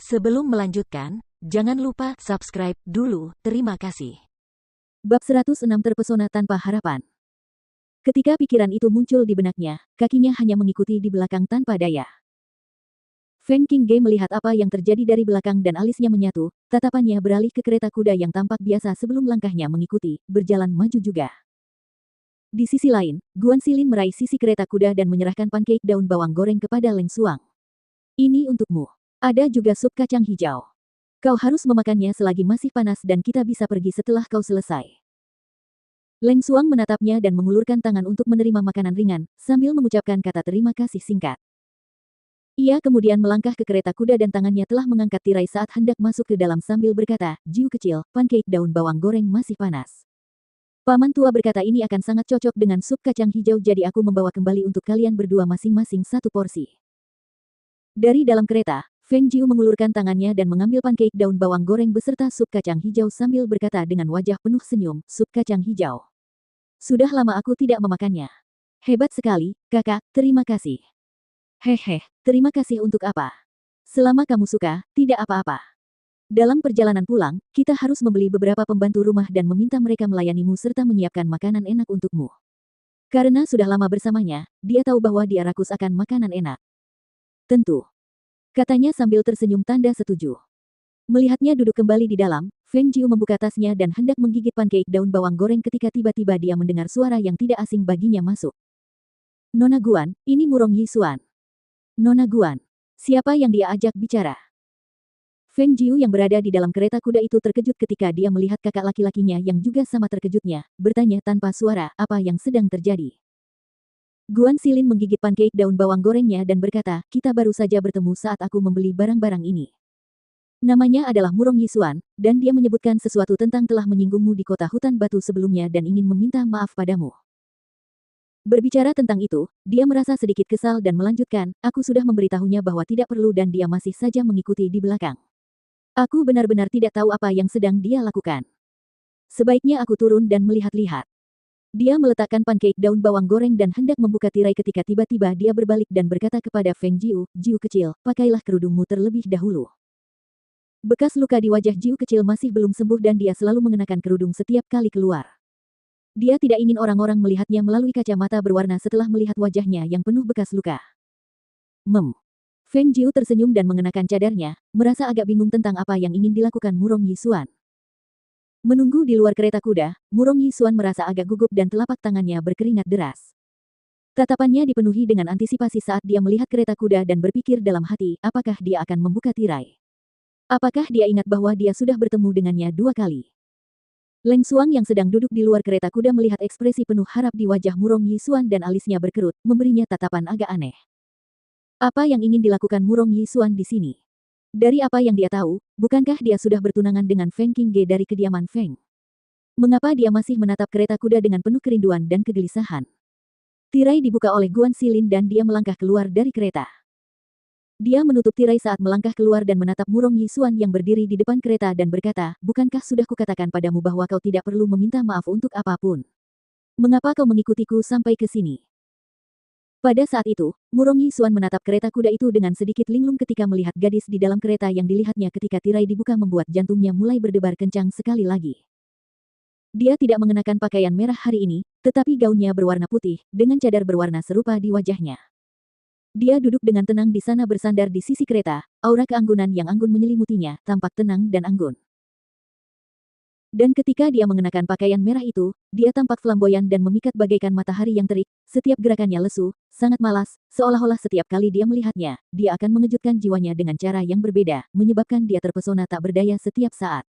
Sebelum melanjutkan, jangan lupa subscribe dulu, terima kasih. Bab 106 Terpesona Tanpa Harapan. Ketika pikiran itu muncul di benaknya, kakinya hanya mengikuti di belakang tanpa daya. Feng Qingge melihat apa yang terjadi dari belakang dan alisnya menyatu, tatapannya beralih ke kereta kuda yang tampak biasa sebelum langkahnya mengikuti, berjalan maju juga. Di sisi lain, Guan Xilin meraih sisi kereta kuda dan menyerahkan pancake daun bawang goreng kepada Leng Suang. Ini untukmu. Ada juga sup kacang hijau. Kau harus memakannya selagi masih panas dan kita bisa pergi setelah kau selesai. Leng Suang menatapnya dan mengulurkan tangan untuk menerima makanan ringan, sambil mengucapkan kata terima kasih singkat. Ia kemudian melangkah ke kereta kuda dan tangannya telah mengangkat tirai saat hendak masuk ke dalam sambil berkata, "Jiu kecil, pancake daun bawang goreng masih panas. Paman tua berkata ini akan sangat cocok dengan sup kacang hijau jadi aku membawa kembali untuk kalian berdua masing-masing satu porsi." Dari dalam kereta, Feng Jiu mengulurkan tangannya dan mengambil pancake daun bawang goreng beserta sup kacang hijau sambil berkata dengan wajah penuh senyum, "Sup kacang hijau. Sudah lama aku tidak memakannya. Hebat sekali, kakak, terima kasih." "Hehe, terima kasih untuk apa? Selama kamu suka, tidak apa-apa. Dalam perjalanan pulang, kita harus membeli beberapa pembantu rumah dan meminta mereka melayanimu serta menyiapkan makanan enak untukmu. Karena sudah lama bersamanya, dia tahu bahwa dia rakus akan makanan enak." "Tentu," katanya sambil tersenyum tanda setuju. Melihatnya duduk kembali di dalam, Feng Jiu membuka tasnya dan hendak menggigit pancake daun bawang goreng ketika tiba-tiba dia mendengar suara yang tidak asing baginya masuk. "Nona Guan, ini Murong Yisuan." "Nona Guan, siapa yang dia ajak bicara?" Feng Jiu yang berada di dalam kereta kuda itu terkejut ketika dia melihat kakak laki-lakinya yang juga sama terkejutnya, bertanya tanpa suara, apa yang sedang terjadi. Guan Xilin menggigit pancake daun bawang gorengnya dan berkata, "Kita baru saja bertemu saat aku membeli barang-barang ini. Namanya adalah Murong Yisuan, dan dia menyebutkan sesuatu tentang telah menyinggungmu di kota hutan batu sebelumnya dan ingin meminta maaf padamu." Berbicara tentang itu, dia merasa sedikit kesal dan melanjutkan, "Aku sudah memberitahunya bahwa tidak perlu dan dia masih saja mengikuti di belakang. Aku benar-benar tidak tahu apa yang sedang dia lakukan. Sebaiknya aku turun dan melihat-lihat." Dia meletakkan pancake daun bawang goreng dan hendak membuka tirai ketika tiba-tiba dia berbalik dan berkata kepada Feng Jiu, "Jiu kecil, pakailah kerudungmu terlebih dahulu." Bekas luka di wajah Jiu kecil masih belum sembuh dan dia selalu mengenakan kerudung setiap kali keluar. Dia tidak ingin orang-orang melihatnya melalui kacamata berwarna setelah melihat wajahnya yang penuh bekas luka. Feng Jiu tersenyum dan mengenakan cadarnya, merasa agak bingung tentang apa yang ingin dilakukan Murong Yisuan. Menunggu di luar kereta kuda, Murong Yisuan merasa agak gugup dan telapak tangannya berkeringat deras. Tatapannya dipenuhi dengan antisipasi saat dia melihat kereta kuda dan berpikir dalam hati, apakah dia akan membuka tirai? Apakah dia ingat bahwa dia sudah bertemu dengannya 2 kali? Leng Suang yang sedang duduk di luar kereta kuda melihat ekspresi penuh harap di wajah Murong Yisuan dan alisnya berkerut, memberinya tatapan agak aneh. Apa yang ingin dilakukan Murong Yisuan di sini? Dari apa yang dia tahu, bukankah dia sudah bertunangan dengan Feng Qingge dari kediaman Feng? Mengapa dia masih menatap kereta kuda dengan penuh kerinduan dan kegelisahan? Tirai dibuka oleh Guan Xilin dan dia melangkah keluar dari kereta. Dia menutup tirai saat melangkah keluar dan menatap Murong Yisuan yang berdiri di depan kereta dan berkata, "Bukankah sudah kukatakan padamu bahwa kau tidak perlu meminta maaf untuk apapun? Mengapa kau mengikutiku sampai ke sini?" Pada saat itu, Murong Yisuan menatap kereta kuda itu dengan sedikit linglung ketika melihat gadis di dalam kereta yang dilihatnya ketika tirai dibuka membuat jantungnya mulai berdebar kencang sekali lagi. Dia tidak mengenakan pakaian merah hari ini, tetapi gaunnya berwarna putih, dengan cadar berwarna serupa di wajahnya. Dia duduk dengan tenang di sana bersandar di sisi kereta, aura keanggunan yang anggun menyelimutinya, tampak tenang dan anggun. Dan ketika dia mengenakan pakaian merah itu, dia tampak flamboyan dan memikat bagaikan matahari yang terik, setiap gerakannya lesu, sangat malas, seolah-olah setiap kali dia melihatnya, dia akan mengejutkan jiwanya dengan cara yang berbeda, menyebabkan dia terpesona tak berdaya setiap saat.